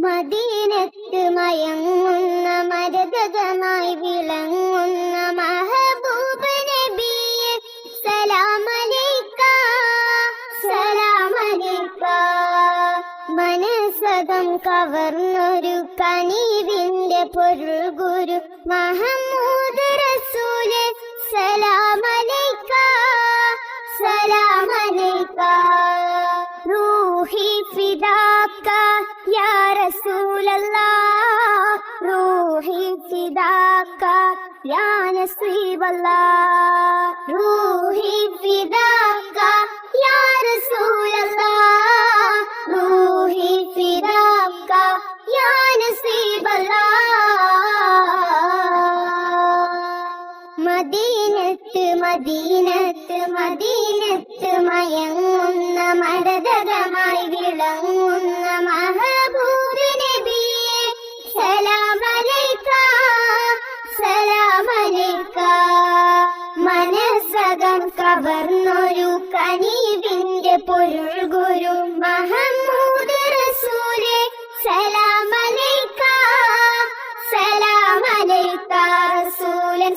മദീനത്ത് മയങ്ങുന്ന മരതകമായി വിളങ്ങുന്ന മഹബൂബ് നബിയെ സലാം അലൈക സലാം അലൈക. മനസ്സകം കവർന്നൊരു കനിവിന്റെ പൊരുൾ ഗുരു മുഹമ്മദ് റസൂലെ സലാം അലൈക സലാം അലൈക. റൂഹി ഫിദാക യാ റസൂലല്ലാഹ് റൂഹി ഫിദാക യാ നസീബല്ലാഹ് റൂഹി ഫിദാക യാ റസൂലല്ലാഹ് റൂഹി ഫിദാക യാ നസീബല്ലാഹ്. മദീനത്ത് മദീനത്ത് മദീനത്ത് മയങ്ങുന്ന മരതകമായി വിളങ്ങുന്ന മഹബൂബ് നബിയെ സലാം അലൈക സലാം അലൈക. മനസ്സകം കവർന്നൊരു കനിവിന്റെ പൊരുൾ ഗുരു മുഹമ്മദ് റസൂലെ സലാം അലൈക സലാം അലൈക റസൂലൻ